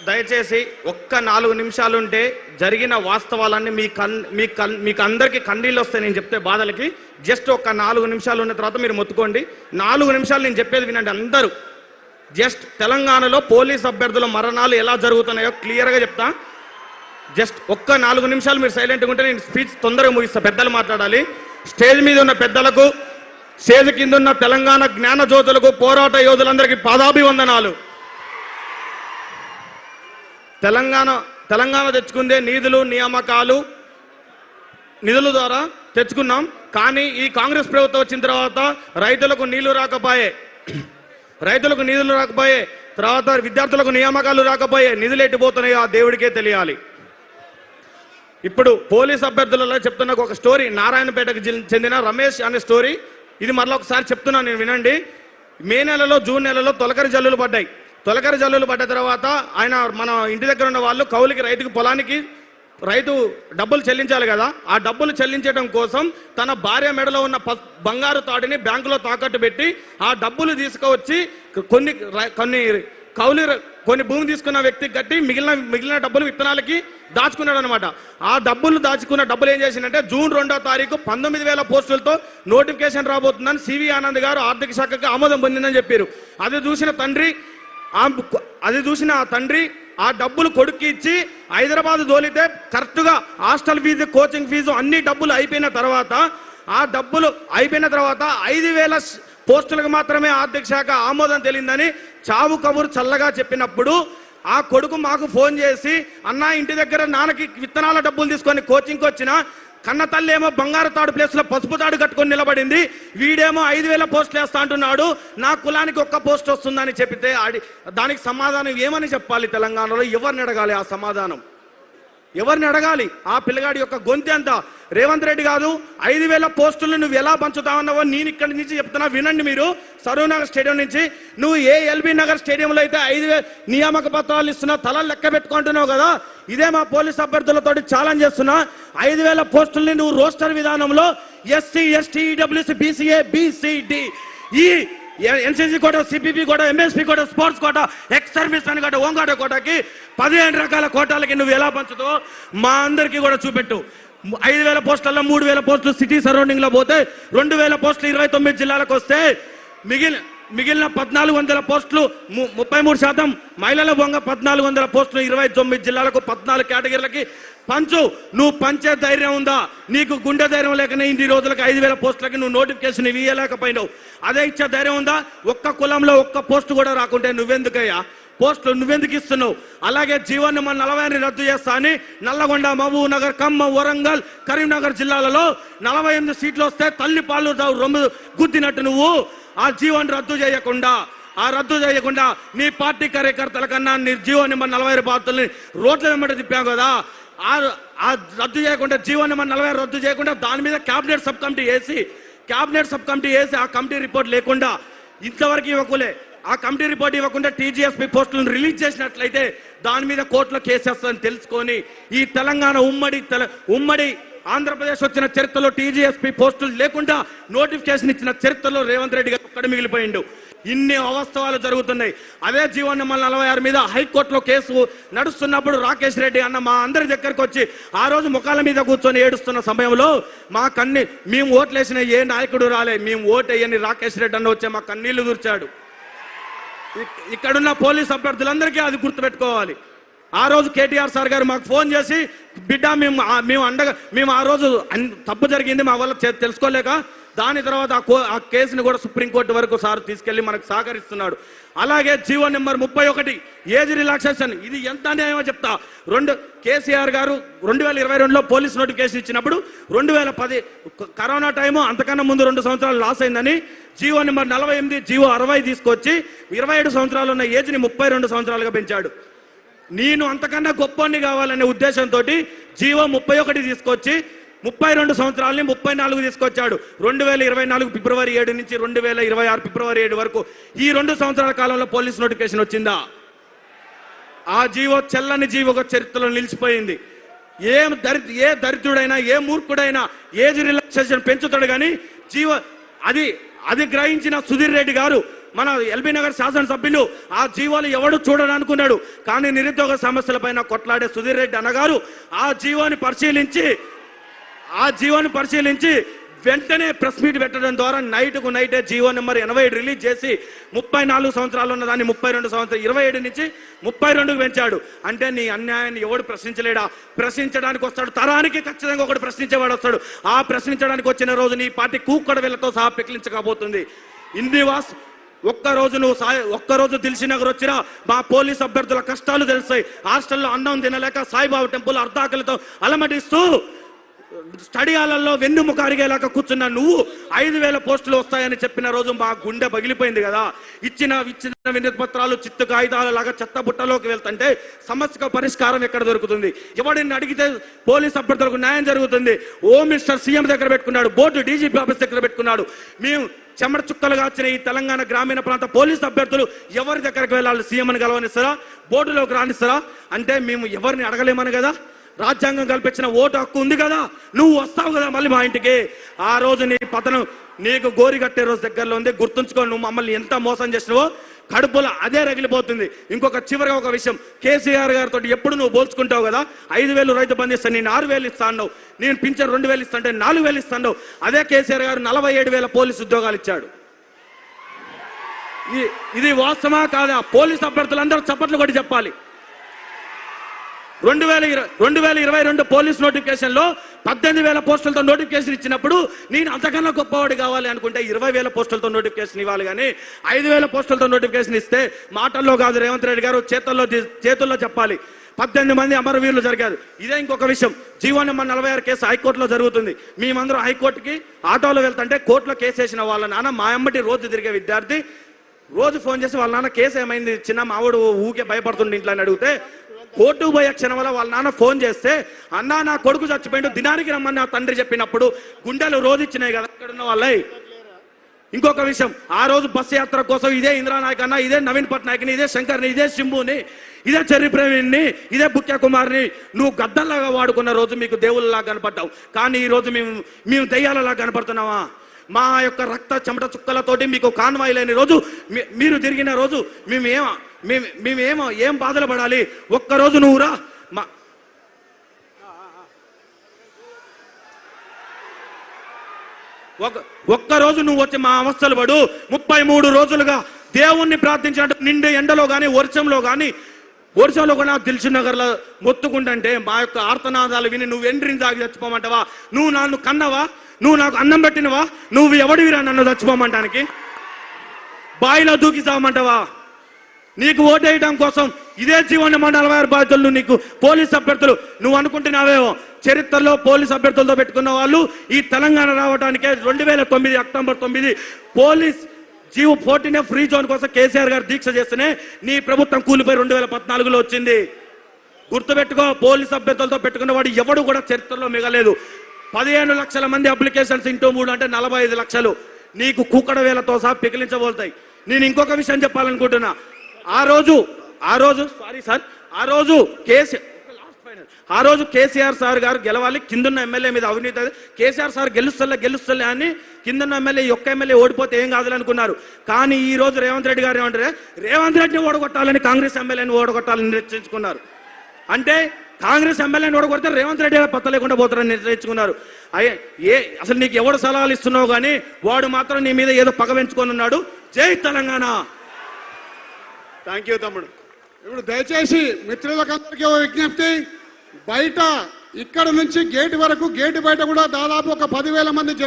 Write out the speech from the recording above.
దయచేసి ఒక్క 4 నిమిషాలుంటే జరిగిన వాస్తవాలన్నీ మీకు అందరికీ కన్నీళ్ళు వస్తాయి. నేను చెప్తే బాధలకి జస్ట్ ఒక్క 4 నిమిషాలు ఉన్న తర్వాత మీరు మొత్తుకోండి. 4 నిమిషాలు నేను చెప్పేది వినండి అందరూ. జస్ట్ తెలంగాణలో పోలీస్ అభ్యర్థుల మరణాలు ఎలా జరుగుతున్నాయో క్లియర్గా చెప్తా. జస్ట్ ఒక్క 4 నిమిషాలు మీరు సైలెంట్గా ఉంటే నేను స్పీచ్ తొందరగా ముగిస్తా. పెద్దలు మాట్లాడాలి. స్టేజ్ మీద ఉన్న పెద్దలకు, స్టేజ్ కింద ఉన్న తెలంగాణ జ్ఞాన జ్యోతులకు, పోరాట యోధులందరికీ పాదాభివందనాలు. తెలంగాణ తెచ్చుకుందే నిధులు, నియామకాలు, నిధుల ద్వారా తెచ్చుకున్నాం. కానీ ఈ కాంగ్రెస్ ప్రభుత్వం వచ్చిన తర్వాత రైతులకు నీళ్లు రాకపోయే, తర్వాత విద్యార్థులకు నియామకాలు రాకపోయే, నిధులు ఎట్టిపోతున్నాయో ఆ దేవుడికే తెలియాలి. ఇప్పుడు పోలీస్ అభ్యర్థులలో చెప్తున్న ఒక స్టోరీ, నారాయణపేటకు చెందిన రమేష్ అనే స్టోరీ. ఇది మరలా ఒకసారి చెప్తున్నాను నేను, వినండి. మే నెలలో, జూన్ నెలలో తొలకరి జల్లులు పడ్డాయి. తొలకరి జల్లులు పడ్డ తర్వాత ఆయన మన ఇంటి దగ్గర ఉన్న వాళ్ళు కౌలుకి రైతుకు పొలానికి రైతు డబ్బులు చెల్లించాలి కదా. ఆ డబ్బులు చెల్లించడం కోసం తన భార్య మెడలో ఉన్న బంగారు తాడిని బ్యాంకులో తాకట్టు పెట్టి ఆ డబ్బులు తీసుకువచ్చి కొన్ని భూమి తీసుకున్న వ్యక్తికి కట్టి మిగిలిన డబ్బులు విత్తనాలకి దాచుకున్నాడు అనమాట. ఆ డబ్బులు దాచుకున్న డబ్బులు ఏం చేసిందంటే జూన్ 2వ తారీఖు 19,000 పోస్టులతో నోటిఫికేషన్ రాబోతుందని సివి ఆనంద్ గారు ఆర్థిక శాఖకి ఆమోదం పొందిందని చెప్పారు. అది చూసిన ఆ తండ్రి ఆ డబ్బులు కొడుక్కి ఇచ్చి హైదరాబాద్ తోలితే కరెక్ట్గా హాస్టల్ ఫీజు, కోచింగ్ ఫీజు అన్ని డబ్బులు అయిపోయిన తర్వాత 5,000 పోస్టులకు మాత్రమే ఆర్థిక శాఖ ఆమోదం తెలియదని చావు కబురు చల్లగా చెప్పినప్పుడు ఆ కొడుకు మాకు ఫోన్ చేసి, అన్నా ఇంటి దగ్గర నాన్నకి విత్తనాల డబ్బులు తీసుకొని కోచింగ్కి వచ్చిన కన్న తల్లి ఏమో బంగారు తాడు ప్లేస్లో పసుపు తాడు కట్టుకొని నిలబడింది, వీడేమో 5,000 పోస్టులు వేస్తా అంటున్నాడు, నా కులానికి ఒక్క పోస్ట్ వస్తుందని చెప్తే దానికి సమాధానం ఏమని చెప్పాలి? తెలంగాణలో ఎవరిని అడగాలి? ఆ సమాధానం ఎవరిని అడగాలి? ఆ పిల్లగాడి యొక్క గొంతు ఎంత? రేవంత్ రెడ్డి కాదు, 5,000 పోస్టులు నువ్వు ఎలా పంచుతావన్నావో నేను ఇక్కడి నుంచి చెప్తున్నా, వినండి మీరు. సరూర్ నగర్ స్టేడియం నుంచి నువ్వు ఎల్బీ నగర్ స్టేడియంలో అయితే 5,000 నియామక పత్రాలు ఇస్తున్నా, తలలు లెక్క పెట్టుకుంటున్నావు కదా. ఇదే మా పోలీస్ అభ్యర్థులతో ఛాలెంజ్ చేస్తున్నా, 5,000 పోస్టుల్ని నువ్వు రోస్టర్ విధానంలో SC, ST, EWS, BCA, BCD, ఈ NCC quota, CPP quota, MSP quota, sports quota, ex service అని కోట, హోంగార్డ్ కోటకి 15 రకాల కోటాలకి నువ్వు ఎలా పంచుతావు మా అందరికీ కూడా చూపెట్టు. 5,000 పోస్టుల్లో 3,000 పోస్టులు సిటీ సరౌండింగ్ లో పోతే 2,000 పోస్టులు 29 జిల్లాలకు వస్తే మిగిలిన 1,400 పోస్టులు 33% మహిళల బొంగ 1,400 పోస్టులు 29 జిల్లాలకు 14 కేటగిరీలకి పంచు. నువ్వు పంచే ధైర్యం ఉందా? నీకు గుండె ధైర్యం లేకనే ఇన్ని రోజులకు 5,000 పోస్టులకి నువ్వు నోటిఫికేషన్ ఇవ్వలేకపోయినావు. అదే ఇచ్చే ధైర్యం ఉందా? ఒక్క కులంలో ఒక్క పోస్టు కూడా రాకుంటే నువ్వెందుకయ్యా పోస్టులు నువ్వెందుకు ఇస్తున్నావు? అలాగే జీవన్ నెంబర్ 40 రద్దు చేస్తా అని నల్లగొండ, మహబూబ్ నగర్, ఖమ్మం, వరంగల్, కరీంనగర్ జిల్లాలలో 48 సీట్లు వస్తే తల్లి పాలు రొమ్ము గుద్దినట్టు నువ్వు ఆ జీవన్ రద్దు చేయకుండా నీ పార్టీ కార్యకర్తల కన్నా నీ జీవన్ నెంబర్ 40 బాధ్యతల్ని రోడ్ల వెంబడి తిప్పావు కదా. ఆ రద్దు చేయకుండా, జీవన్ నెంబర్ 40 రద్దు చేయకుండా దాని మీద క్యాబినెట్ సబ్ కమిటీ వేసి ఆ కమిటీ రిపోర్ట్ లేకుండా ఇంతవరకు ఇవ్వకులే. ఆ కమిటీ రిపోర్ట్ ఇవ్వకుండా టీజీఎస్పీ పోస్టులను రిలీజ్ చేసినట్లయితే దాని మీద కోర్టులో కేసు వేస్తుందని తెలుసుకొని ఈ తెలంగాణ ఉమ్మడి ఆంధ్రప్రదేశ్ వచ్చిన చరిత్రలో టీజీఎస్పీ పోస్టులు లేకుండా నోటిఫికేషన్ ఇచ్చిన చరిత్రలో రేవంత్ రెడ్డి గారు ఒక్కడే మిగిలిపోయిండు. ఇన్ని అవాస్తవాలు జరుగుతున్నాయి. అదే జీవన్ నెంబర్ 46 మీద హైకోర్టులో కేసు నడుస్తున్నప్పుడు రాకేష్ రెడ్డి అన్న మా అందరి దగ్గరకు వచ్చి ఆ రోజు ముఖాల మీద కూర్చొని ఏడుస్తున్న సమయంలో మేము ఓట్లేసిన ఏ నాయకుడు రాలే, మేము ఓటేయని రాకేష్ రెడ్డి అన్న వచ్చే మా కన్నీళ్లు దూర్చాడు. ఇక్కడున్న పోలీస్ అభ్యర్థులందరికీ అది గుర్తుపెట్టుకోవాలి. ఆ రోజు కేటీఆర్ సార్ గారు మాకు ఫోన్ చేసి, బిడ్డ మేము ఆ రోజు తప్పు జరిగింది మా వల్ల తెలుసుకోలేక దాని తర్వాత ఆ కేసుని కూడా సుప్రీంకోర్టు వరకు సార్ తీసుకెళ్లి మనకు సహకరిస్తున్నాడు. అలాగే జీవో నెంబర్ 31 ఏజ్ రిలాక్సేషన్, ఇది ఎంత అన్యాయమో చెప్తా. కేసీఆర్ గారు 2022లో పోలీస్ నోటిఫికేషన్ ఇచ్చినప్పుడు 2010 కరోనా టైము, అంతకన్నా ముందు 2 సంవత్సరాలు లాస్ అయిందని జీవో నెంబర్ 48, జీవో 60 తీసుకొచ్చి 27 సంవత్సరాలు ఉన్న ఏజ్ని 32 సంవత్సరాలుగా పెంచాడు. నేను అంతకన్నా గొప్పని కావాలనే ఉద్దేశంతో జీవో 31 తీసుకొచ్చి 32 సంవత్సరాలని 34 తీసుకొచ్చాడు. 2024 ఫిబ్రవరి 7 నుంచి 2026 ఫిబ్రవరి 7 వరకు ఈ 2 సంవత్సరాల కాలంలో పోలీస్ నోటిఫికేషన్ వచ్చిందా? ఆ జీవో చెల్లని జీవో చరిత్రలో నిలిచిపోయింది. ఏ దరిద్రుడైనా ఏ మూర్ఖుడైనా ఏజ్ రిలాక్సేషన్ పెంచుతాడు కానీ జీవో అది గ్రహించిన సుధీర్ రెడ్డి గారు మన ఎల్బీ నగర్ శాసనసభ్యులు ఆ జీవోలు ఎవడు చూడాలనుకున్నాడు. కానీ నిరుద్యోగ సమస్యలపైన కొట్లాడే సుధీర్ రెడ్డి అన్నగారు ఆ జీవోని పరిశీలించి వెంటనే ప్రెస్ మీట్ పెట్టడం ద్వారా నైట్కు నైటే జీవో నెంబర్ 87 రిలీజ్ చేసి 34 సంవత్సరాలు ఉన్న దాన్ని 32 సంవత్సరాలు 27 నుంచి 32కు పెంచాడు. అంటే నీ అన్యాయాన్ని ఎవడు ప్రశ్నించలేడా? ప్రశ్నించడానికి వస్తాడు, తరానికి ఖచ్చితంగా ఒకడు ప్రశ్నించేవాడు వస్తాడు. ఆ ప్రశ్నించడానికి వచ్చిన రోజు నీ పార్టీ కూక్కడ వీళ్ళతో సహా పెకిలించకపోతుంది. ఇందివాస్ ఒక్కరోజు దిల్సుఖ్నగర్ వచ్చినా మా పోలీస్ అభ్యర్థుల కష్టాలు తెలుస్తాయి. హాస్టల్లో అన్నం తినలేక సాయిబాబా టెంపుల్ అర్ధాకలతో అలమటిస్తూ స్టడీ హాలల్లో వెన్నుముక అరిగేలాగా కూర్చున్నా నువ్వు 5,000 పోస్టులు వస్తాయని చెప్పిన రోజు మా గుండె పగిలిపోయింది కదా. ఇచ్చిన వినతి పత్రాలు చిత్తు కాగితాల లాగా చెత్త బుట్టలోకి వెళ్తుంటే సమస్యకు పరిష్కారం ఎక్కడ దొరుకుతుంది? ఎవడిని అడిగితే పోలీస్ అభ్యర్థులకు న్యాయం జరుగుతుంది? హోమ్ మినిస్టర్ సీఎం దగ్గర పెట్టుకున్నాడు, బోర్డు డీజీపీ ఆఫీస్ దగ్గర పెట్టుకున్నాడు. మేము చెమట చుక్కలుగా వచ్చిన ఈ తెలంగాణ గ్రామీణ ప్రాంత పోలీస్ అభ్యర్థులు ఎవరి దగ్గరకు వెళ్ళాలి? సీఎంని కలవనిస్తారా? బోర్డులోకి రానిస్తారా? అంటే మేము ఎవరిని అడగలేమని కదా. రాజ్యాంగం కల్పించిన ఓటు హక్కు ఉంది కదా, నువ్వు వస్తావు కదా మళ్ళీ మా ఇంటికి. ఆ రోజు నీ పతనం నీకు గోరి కట్టే రోజు దగ్గరలో ఉంది. గుర్తుంచుకో, నువ్వు మమ్మల్ని ఎంత మోసం చేసినావో కడుపులో అదే రగిలిపోతుంది. ఇంకొక చివరిగా ఒక విషయం, కేసీఆర్ గారితో ఎప్పుడు నువ్వు పోల్చుకుంటావు కదా. 5,000 రైతు బంధు ఇస్తాను, నేను 6,000 ఇస్తా అన్నావు. నేను పింఛన్ 2,000 ఇస్తా అంటే 4,000 ఇస్తా అన్నావు. అదే కేసీఆర్ గారు 47,000 పోలీసు ఉద్యోగాలు ఇచ్చాడు. ఇది వాస్తవమా కాదా? పోలీస్ అభ్యర్థులందరూ చప్పట్లు కొట్టి చెప్పాలి. 2022 పోలీస్ నోటిఫికేషన్ లో 18,000 పోస్టులతో నోటిఫికేషన్ ఇచ్చినప్పుడు నేను అంతకన్నా గొప్పవాడు కావాలి అనుకుంటే 20,000 పోస్టులతో నోటిఫికేషన్ ఇవ్వాలి. కానీ 5,000 పోస్టులతో నోటిఫికేషన్ ఇస్తే మాటల్లో కాదు, రేవంత్ రెడ్డి గారు చేతుల్లో చెప్పాలి. 18 మంది అమరవీరులు జరిగారు. ఇదే ఇంకొక విషయం, జీవో నెంబర్ 46 కేసు హైకోర్టులో జరుగుతుంది. మేమందరం హైకోర్టుకి ఆటోలో వెళ్తుంటే కోర్టులో కేసు వేసిన వాళ్ళ నాన్న మా అమ్మటి రోజు తిరిగే విద్యార్థి రోజు ఫోన్ చేసి వాళ్ళ నాన్న కేసు ఏమైంది చిన్న మావాడు ఊకే భయపడుతుండే ఇంట్లో అని అడిగితే, కోర్టుకు పోయే క్షణం వల్ల వాళ్ళ నాన్న ఫోన్ చేస్తే అన్నా నా కొడుకు చచ్చిపోయిండు దినానికి రమ్మని నా తండ్రి చెప్పినప్పుడు గుండెలు రోజు ఇచ్చినాయి కదా అక్కడ ఉన్న వాళ్ళవి. ఇంకొక విషయం, ఆ రోజు బస్సు యాత్ర కోసం ఇదే ఇంద్రానాయక్ అన్న, ఇదే నవీన్ పట్నాయక్ని, ఇదే శంకర్ని, ఇదే శంభుని, ఇదే చెర్రి ప్రవీణ్ని, ఇదే బుక్యా కుమార్ని నువ్వు గద్దల్లాగా వాడుకున్న రోజు మీకు దేవుళ్ళలాగా కనపడ్డావు. కానీ ఈ రోజు మేము దెయ్యాలలాగా కనపడుతున్నావా? మా యొక్క రక్త చెమట చుక్కలతోటి మీకు కాన్వాయ్ లేని రోజు, మీరు తిరిగిన రోజు మేమేమో ఏం బాధలు పడాలి? ఒక్కరోజు నువ్వు రా, ఒక్కరోజు నువ్వు వచ్చి మా అవస్థలు పడు. 33 రోజులుగా దేవుణ్ణి ప్రార్థించినట్టు నిండే ఎండలో కానీ వర్షంలో కూడా దిల్సుఖ్నగర్లో మొత్తుకుంటుంటే మా యొక్క ఆర్తనాదాలు విని నువ్వు ఎండ్రిని తాగి చచ్చిపోమంటావా? నువ్వు నన్ను కన్నవా? నువ్వు నాకు అన్నం పెట్టినవా? నువ్వు ఎవడివిరా నన్ను చచ్చిపోమంటానికి? బాయిలో దూకి చావమంటావా? నీకు ఓటేయడం కోసం ఇదే జీవో నెంబర్ 46 బాధ్యతలు నీకు పోలీస్ అభ్యర్థులు నువ్వు అనుకుంటున్నావేమో. చరిత్రలో పోలీస్ అభ్యర్థులతో పెట్టుకున్న వాళ్ళు ఈ తెలంగాణ రావడానికే 2009 October 9 police GO 14 free zone కోసం కేసీఆర్ గారు దీక్ష చేస్తేనే నీ ప్రభుత్వం కూలిపోయి 2014లో వచ్చింది. గుర్తుపెట్టుకో, పోలీస్ అభ్యర్థులతో పెట్టుకున్న వాడు ఎవడు కూడా చరిత్రలో మిగలేదు. 15 లక్షల మంది అప్లికేషన్స్ ఇంటూ 3 అంటే 45 లక్షలు నీకు కుక్కడ వేలతో సహా పిగిలించబోతాయి. నేను ఇంకొక విషయం చెప్పాలనుకుంటున్నా. ఆ రోజు కేసీఆర్ సార్ గారు గెలవాలి, కిందన్న ఎమ్మెల్యే మీద అవినీతి, కేసీఆర్ సార్ గెలుస్తలే అని కిందన్న ఎమ్మెల్యే ఒక్క ఎమ్మెల్యే ఓడిపోతే ఏం కాదులే అనుకున్నారు. కానీ ఈ రోజు రేవంత్ రెడ్డి గారు ఏమంటారు? రేవంత్ రెడ్డిని ఓడగొట్టాలని, కాంగ్రెస్ ఎమ్మెల్యేని ఓడగొట్టాలని నిర్ణయించుకున్నారు. అంటే కాంగ్రెస్ ఎమ్మెల్యేని ఓడగొడితే రేవంత్ రెడ్డి పత్త లేకుండా పోతారని నిర్ణయించుకున్నారు. అసలు నీకు ఎవడు సలహాలు ఇస్తున్నావు కానీ వాడు మాత్రం నీ మీద ఏదో పగ పెంచుకొని ఉన్నాడు. జై తెలంగాణ. థ్యాంక్ యూ తమ్ముడు. ఇప్పుడు దయచేసి మిత్రులకందరికీ విజ్ఞప్తి, బయట ఇక్కడ నుంచి గేటు వరకు, గేటు బయట కూడా దాదాపు ఒక 10,000 మంది జనాలు